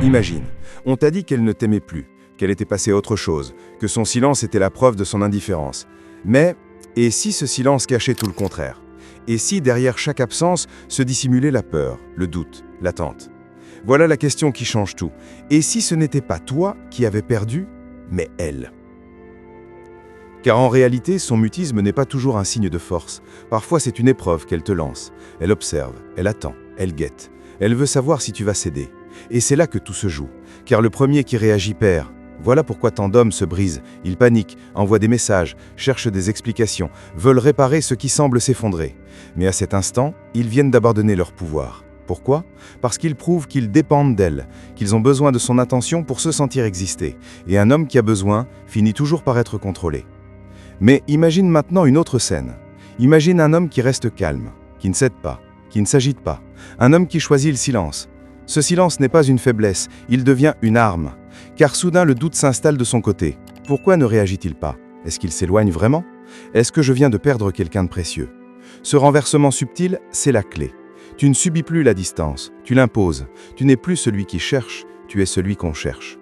Imagine, on t'a dit qu'elle ne t'aimait plus, qu'elle était passée à autre chose, que son silence était la preuve de son indifférence. Mais, et si ce silence cachait tout le contraire? Et si derrière chaque absence se dissimulait la peur, le doute, l'attente? Voilà la question qui change tout. Et si ce n'était pas toi qui avais perdu, mais elle? Car en réalité, son mutisme n'est pas toujours un signe de force. Parfois, c'est une épreuve qu'elle te lance. Elle observe, elle attend, elle guette. Elle veut savoir si tu vas céder. Et c'est là que tout se joue. Car le premier qui réagit perd. Voilà pourquoi tant d'hommes se brisent. Ils paniquent, envoient des messages, cherchent des explications, veulent réparer ce qui semble s'effondrer. Mais à cet instant, ils viennent d'abandonner leur pouvoir. Pourquoi? Parce qu'ils prouvent qu'ils dépendent d'elle, qu'ils ont besoin de son attention pour se sentir exister. Et un homme qui a besoin finit toujours par être contrôlé. Mais imagine maintenant une autre scène. Imagine un homme qui reste calme, qui ne cède pas, qui ne s'agite pas. Un homme qui choisit le silence. Ce silence n'est pas une faiblesse, il devient une arme. Car soudain le doute s'installe de son côté. Pourquoi ne réagit-il pas? Est-ce qu'il s'éloigne vraiment? Est-ce que je viens de perdre quelqu'un de précieux? Ce renversement subtil, c'est la clé. Tu ne subis plus la distance, tu l'imposes. Tu n'es plus celui qui cherche, tu es celui qu'on cherche.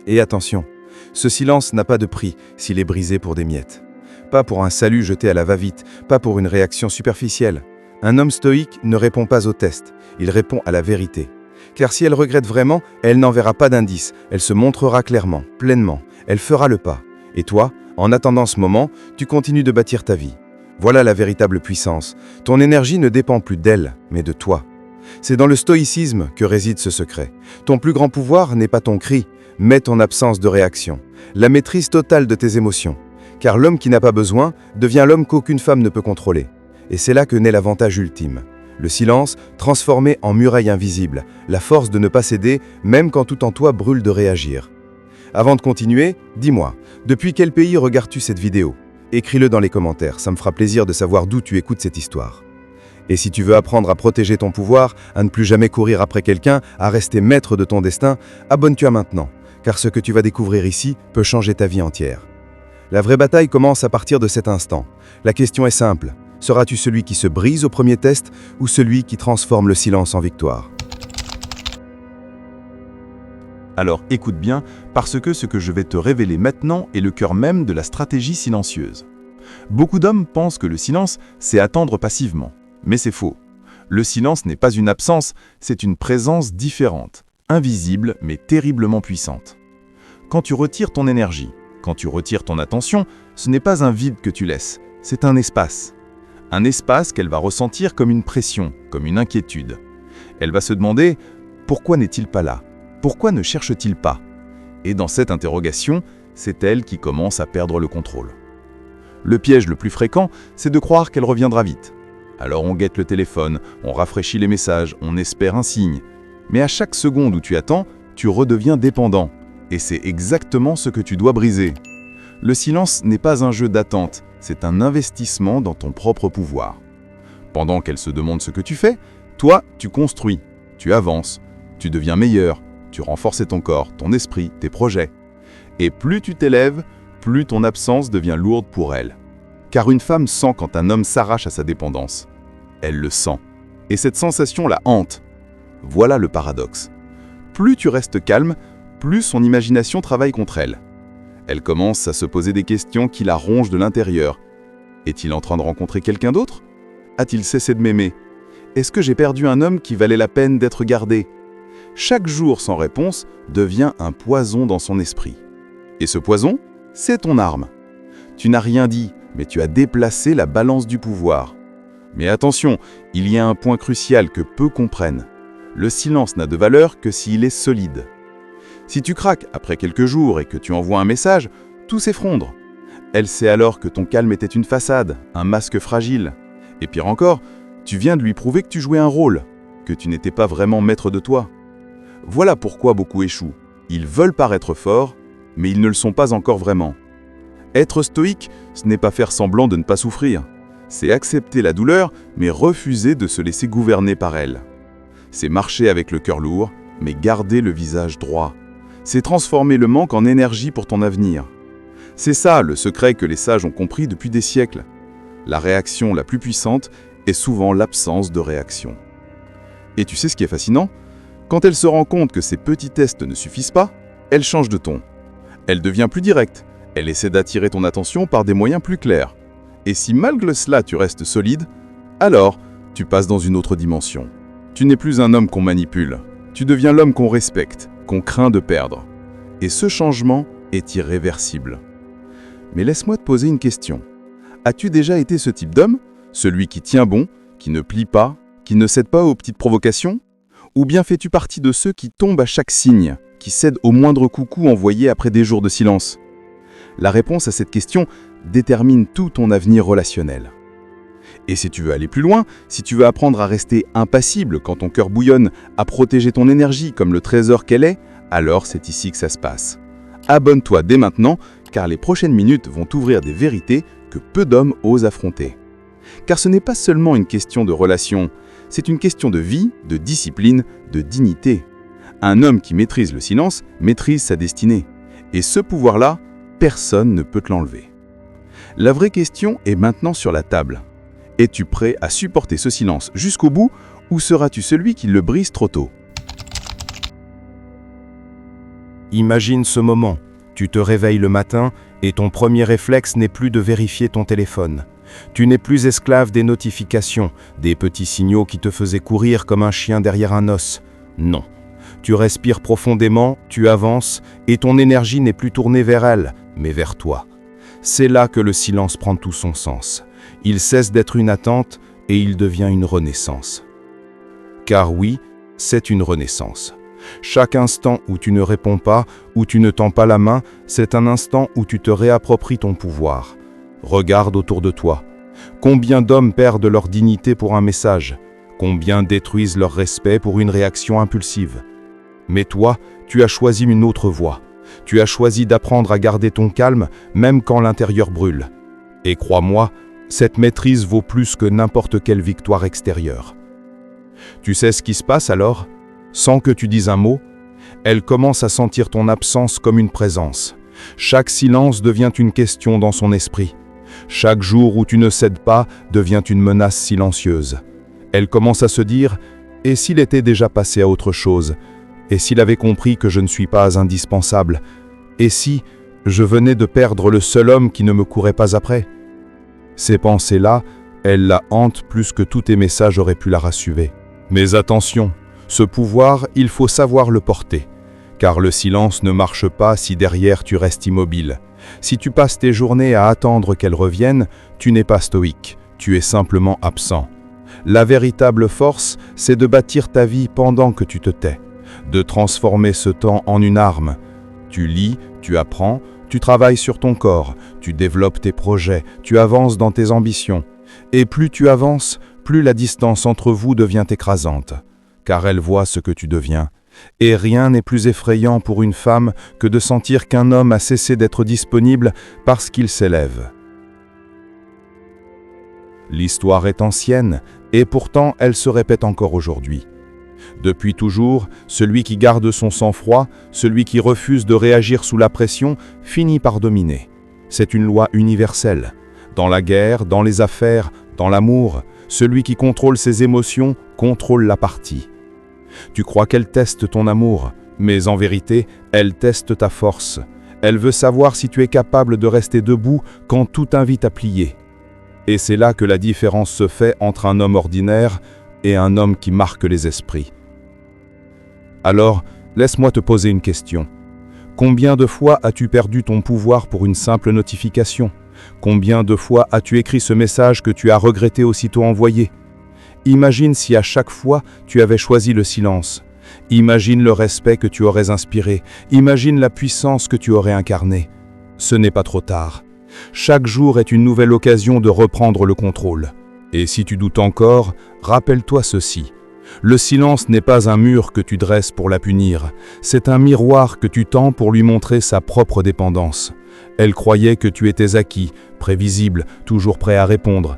Et attention, ce silence n'a pas de prix s'il est brisé pour des miettes. Pas pour un salut jeté à la va-vite, pas pour une réaction superficielle. Un homme stoïque ne répond pas au test, il répond à la vérité. Car si elle regrette vraiment, elle n'enverra pas d'indice, elle se montrera clairement, pleinement, elle fera le pas. Et toi, en attendant ce moment, tu continues de bâtir ta vie. Voilà la véritable puissance. Ton énergie ne dépend plus d'elle, mais de toi. C'est dans le stoïcisme que réside ce secret. Ton plus grand pouvoir n'est pas ton cri, mais ton absence de réaction. La maîtrise totale de tes émotions. Car l'homme qui n'a pas besoin devient l'homme qu'aucune femme ne peut contrôler. Et c'est là que naît l'avantage ultime. Le silence, transformé en muraille invisible, la force de ne pas céder, même quand tout en toi brûle de réagir. Avant de continuer, dis-moi, depuis quel pays regardes-tu cette vidéo? Écris-le dans les commentaires, ça me fera plaisir de savoir d'où tu écoutes cette histoire. Et si tu veux apprendre à protéger ton pouvoir, à ne plus jamais courir après quelqu'un, à rester maître de ton destin, abonne-toi maintenant, car ce que tu vas découvrir ici peut changer ta vie entière. La vraie bataille commence à partir de cet instant. La question est simple. Seras-tu celui qui se brise au premier test ou celui qui transforme le silence en victoire? Alors écoute bien, parce que ce que je vais te révéler maintenant est le cœur même de la stratégie silencieuse. Beaucoup d'hommes pensent que le silence, c'est attendre passivement. Mais c'est faux. Le silence n'est pas une absence, c'est une présence différente, invisible mais terriblement puissante. Quand tu retires ton énergie, quand tu retires ton attention, ce n'est pas un vide que tu laisses, c'est un espace. Un espace qu'elle va ressentir comme une pression, comme une inquiétude. Elle va se demander « Pourquoi n'est-il pas là? Pourquoi ne cherche-t-il pas ?» Et dans cette interrogation, c'est elle qui commence à perdre le contrôle. Le piège le plus fréquent, c'est de croire qu'elle reviendra vite. Alors on guette le téléphone, on rafraîchit les messages, on espère un signe. Mais à chaque seconde où tu attends, tu redeviens dépendant. Et c'est exactement ce que tu dois briser. Le silence n'est pas un jeu d'attente, c'est un investissement dans ton propre pouvoir. Pendant qu'elle se demande ce que tu fais, toi, tu construis, tu avances, tu deviens meilleur, tu renforces ton corps, ton esprit, tes projets. Et plus tu t'élèves, plus ton absence devient lourde pour elle. Car une femme sent quand un homme s'arrache à sa dépendance. Elle le sent. Et cette sensation la hante. Voilà le paradoxe. Plus tu restes calme, plus son imagination travaille contre elle. Elle commence à se poser des questions qui la rongent de l'intérieur. Est-il en train de rencontrer quelqu'un d'autre? A-t-il cessé de m'aimer? Est-ce que j'ai perdu un homme qui valait la peine d'être gardé? Chaque jour sans réponse devient un poison dans son esprit. Et ce poison, c'est ton arme. Tu n'as rien dit, mais tu as déplacé la balance du pouvoir. Mais attention, il y a un point crucial que peu comprennent. Le silence n'a de valeur que s'il est solide. Si tu craques après quelques jours et que tu envoies un message, tout s'effondre. Elle sait alors que ton calme était une façade, un masque fragile. Et pire encore, tu viens de lui prouver que tu jouais un rôle, que tu n'étais pas vraiment maître de toi. Voilà pourquoi beaucoup échouent. Ils veulent paraître forts, mais ils ne le sont pas encore vraiment. Être stoïque, ce n'est pas faire semblant de ne pas souffrir. C'est accepter la douleur, mais refuser de se laisser gouverner par elle. C'est marcher avec le cœur lourd, mais garder le visage droit. C'est transformer le manque en énergie pour ton avenir. C'est ça le secret que les sages ont compris depuis des siècles. La réaction la plus puissante est souvent l'absence de réaction. Et tu sais ce qui est fascinant? Quand elle se rend compte que ces petits tests ne suffisent pas, elle change de ton. Elle devient plus directe. Elle essaie d'attirer ton attention par des moyens plus clairs. Et si malgré cela tu restes solide, alors tu passes dans une autre dimension. Tu n'es plus un homme qu'on manipule. Tu deviens l'homme qu'on respecte, qu'on craint de perdre. Et ce changement est irréversible. Mais laisse-moi te poser une question. As-tu déjà été ce type d'homme? Celui qui tient bon, qui ne plie pas, qui ne cède pas aux petites provocations? Ou bien fais-tu partie de ceux qui tombent à chaque signe, qui cèdent au moindre coucou envoyé après des jours de silence? La réponse à cette question détermine tout ton avenir relationnel. Et si tu veux aller plus loin, si tu veux apprendre à rester impassible quand ton cœur bouillonne, à protéger ton énergie comme le trésor qu'elle est, alors c'est ici que ça se passe. Abonne-toi dès maintenant, car les prochaines minutes vont t'ouvrir des vérités que peu d'hommes osent affronter. Car ce n'est pas seulement une question de relation, c'est une question de vie, de discipline, de dignité. Un homme qui maîtrise le silence maîtrise sa destinée. Et ce pouvoir-là, personne ne peut te l'enlever. La vraie question est maintenant sur la table. Es-tu prêt à supporter ce silence jusqu'au bout ou seras-tu celui qui le brise trop tôt? Imagine ce moment. Tu te réveilles le matin et ton premier réflexe n'est plus de vérifier ton téléphone. Tu n'es plus esclave des notifications, des petits signaux qui te faisaient courir comme un chien derrière un os. Non. Tu respires profondément, tu avances et ton énergie n'est plus tournée vers elle, mais vers toi. C'est là que le silence prend tout son sens. Il cesse d'être une attente et il devient une renaissance. Car oui, c'est une renaissance. Chaque instant où tu ne réponds pas, où tu ne tends pas la main, c'est un instant où tu te réappropries ton pouvoir. Regarde autour de toi. Combien d'hommes perdent leur dignité pour un message? Combien détruisent leur respect pour une réaction impulsive? Mais toi, tu as choisi une autre voie. Tu as choisi d'apprendre à garder ton calme, même quand l'intérieur brûle. Et crois-moi, cette maîtrise vaut plus que n'importe quelle victoire extérieure. Tu sais ce qui se passe alors? Sans que tu dises un mot, elle commence à sentir ton absence comme une présence. Chaque silence devient une question dans son esprit. Chaque jour où tu ne cèdes pas devient une menace silencieuse. Elle commence à se dire « Et s'il était déjà passé à autre chose? Et s'il avait compris que je ne suis pas indispensable? Et si je venais de perdre le seul homme qui ne me courait pas après ?» Ces pensées-là, elles la hantent plus que tous tes messages auraient pu la rassurer. Mais attention, ce pouvoir, il faut savoir le porter. Car le silence ne marche pas si derrière tu restes immobile. Si tu passes tes journées à attendre qu'elle revienne, tu n'es pas stoïque, tu es simplement absent. La véritable force, c'est de bâtir ta vie pendant que tu te tais, de transformer ce temps en une arme. Tu lis, tu apprends, tu travailles sur ton corps, tu développes tes projets, tu avances dans tes ambitions. Et plus tu avances, plus la distance entre vous devient écrasante, car elle voit ce que tu deviens. Et rien n'est plus effrayant pour une femme que de sentir qu'un homme a cessé d'être disponible parce qu'il s'élève. L'histoire est ancienne, et pourtant elle se répète encore aujourd'hui. Depuis toujours, celui qui garde son sang-froid, celui qui refuse de réagir sous la pression, finit par dominer. C'est une loi universelle. Dans la guerre, dans les affaires, dans l'amour, celui qui contrôle ses émotions contrôle la partie. Tu crois qu'elle teste ton amour, mais en vérité, elle teste ta force. Elle veut savoir si tu es capable de rester debout quand tout t'invite à plier. Et c'est là que la différence se fait entre un homme ordinaire et un homme qui marque les esprits. Alors, laisse-moi te poser une question. Combien de fois as-tu perdu ton pouvoir pour une simple notification? Combien de fois as-tu écrit ce message que tu as regretté aussitôt envoyé? Imagine si à chaque fois tu avais choisi le silence. Imagine le respect que tu aurais inspiré. Imagine la puissance que tu aurais incarnée. Ce n'est pas trop tard. Chaque jour est une nouvelle occasion de reprendre le contrôle. Et si tu doutes encore, rappelle-toi ceci. Le silence n'est pas un mur que tu dresses pour la punir. C'est un miroir que tu tends pour lui montrer sa propre dépendance. Elle croyait que tu étais acquis, prévisible, toujours prêt à répondre.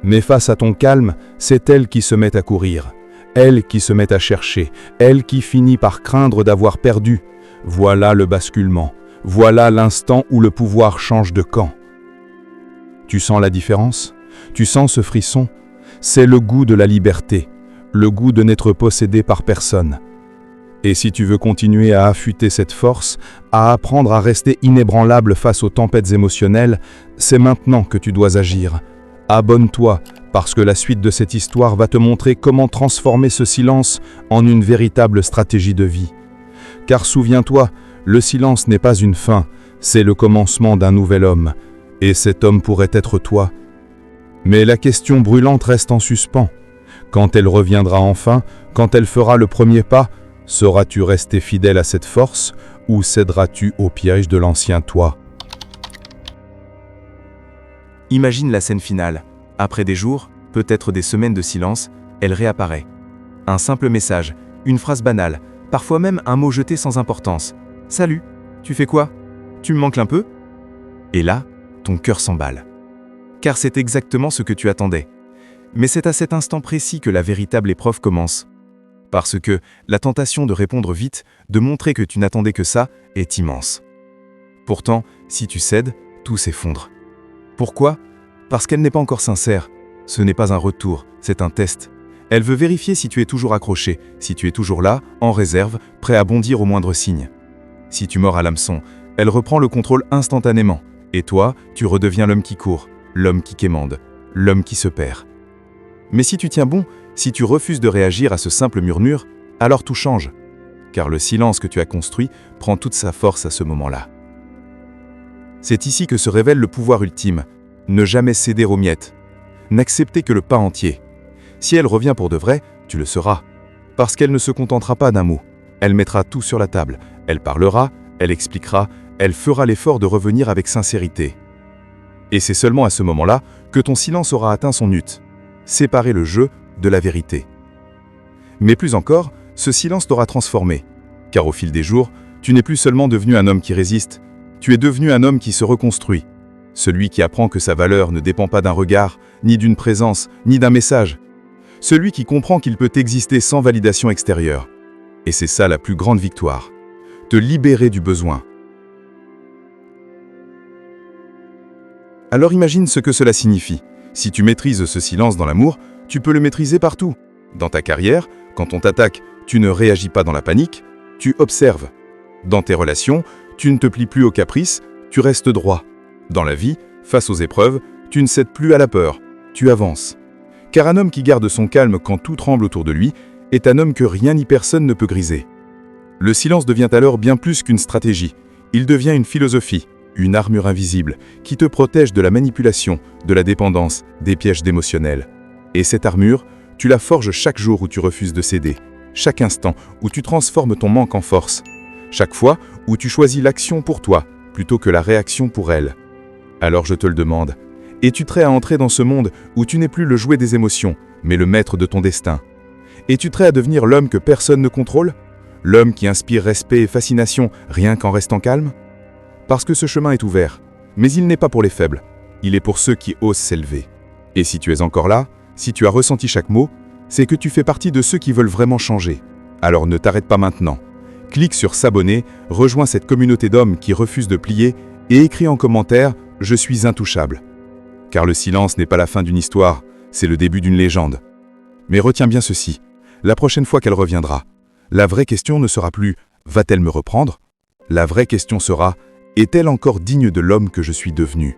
Mais face à ton calme, c'est elle qui se met à courir. Elle qui se met à chercher. Elle qui finit par craindre d'avoir perdu. Voilà le basculement. Voilà l'instant où le pouvoir change de camp. Tu sens la différence? Tu sens ce frisson? C'est le goût de la liberté, le goût de n'être possédé par personne. Et si tu veux continuer à affûter cette force, à apprendre à rester inébranlable face aux tempêtes émotionnelles, c'est maintenant que tu dois agir. Abonne-toi, parce que la suite de cette histoire va te montrer comment transformer ce silence en une véritable stratégie de vie. Car souviens-toi, le silence n'est pas une fin, c'est le commencement d'un nouvel homme. Et cet homme pourrait être toi. Mais la question brûlante reste en suspens. Quand elle reviendra enfin, quand elle fera le premier pas, sauras-tu rester fidèle à cette force ou céderas-tu au piège de l'ancien toi? Imagine la scène finale. Après des jours, peut-être des semaines de silence, elle réapparaît. Un simple message, une phrase banale, parfois même un mot jeté sans importance. « Salut, tu fais quoi? Tu me manques un peu ?» Et là, ton cœur s'emballe. Car c'est exactement ce que tu attendais. Mais c'est à cet instant précis que la véritable épreuve commence. Parce que la tentation de répondre vite, de montrer que tu n'attendais que ça, est immense. Pourtant, si tu cèdes, tout s'effondre. Pourquoi? Parce qu'elle n'est pas encore sincère. Ce n'est pas un retour, c'est un test. Elle veut vérifier si tu es toujours accroché, si tu es toujours là, en réserve, prêt à bondir au moindre signe. Si tu mords à l'hameçon, elle reprend le contrôle instantanément. Et toi, tu redeviens l'homme qui court, l'homme qui quémande, l'homme qui se perd. Mais si tu tiens bon, si tu refuses de réagir à ce simple murmure, alors tout change. Car le silence que tu as construit prend toute sa force à ce moment-là. C'est ici que se révèle le pouvoir ultime. Ne jamais céder aux miettes. N'accepter que le pas entier. Si elle revient pour de vrai, tu le seras. Parce qu'elle ne se contentera pas d'un mot. Elle mettra tout sur la table. Elle parlera, elle expliquera, elle fera l'effort de revenir avec sincérité. Et c'est seulement à ce moment-là que ton silence aura atteint son but. Séparer le jeu de la vérité. Mais plus encore, ce silence t'aura transformé. Car au fil des jours, tu n'es plus seulement devenu un homme qui résiste, tu es devenu un homme qui se reconstruit. Celui qui apprend que sa valeur ne dépend pas d'un regard, ni d'une présence, ni d'un message. Celui qui comprend qu'il peut exister sans validation extérieure. Et c'est ça la plus grande victoire. Te libérer du besoin. Alors imagine ce que cela signifie. Si tu maîtrises ce silence dans l'amour, tu peux le maîtriser partout. Dans ta carrière, quand on t'attaque, tu ne réagis pas dans la panique, tu observes. Dans tes relations, tu ne te plies plus aux caprices, tu restes droit. Dans la vie, face aux épreuves, tu ne cèdes plus à la peur, tu avances. Car un homme qui garde son calme quand tout tremble autour de lui est un homme que rien ni personne ne peut griser. Le silence devient alors bien plus qu'une stratégie. Il devient une philosophie, une armure invisible qui te protège de la manipulation, de la dépendance, des pièges d'émotionnel. Et cette armure, tu la forges chaque jour où tu refuses de céder, chaque instant où tu transformes ton manque en force, chaque fois où tu choisis l'action pour toi plutôt que la réaction pour elle. Alors je te le demande, es-tu prêt à entrer dans ce monde où tu n'es plus le jouet des émotions, mais le maître de ton destin? Es-tu prêt à devenir l'homme que personne ne contrôle? L'homme qui inspire respect et fascination rien qu'en restant calme? Parce que ce chemin est ouvert, mais il n'est pas pour les faibles, il est pour ceux qui osent s'élever. Et si tu es encore là, si tu as ressenti chaque mot, c'est que tu fais partie de ceux qui veulent vraiment changer. Alors ne t'arrête pas maintenant. Clique sur s'abonner, rejoins cette communauté d'hommes qui refusent de plier et écris en commentaire « Je suis intouchable ». Car le silence n'est pas la fin d'une histoire, c'est le début d'une légende. Mais retiens bien ceci, la prochaine fois qu'elle reviendra, la vraie question ne sera plus « Va-t-elle me reprendre ?» La vraie question sera « Est-elle encore digne de l'homme que je suis devenu ?»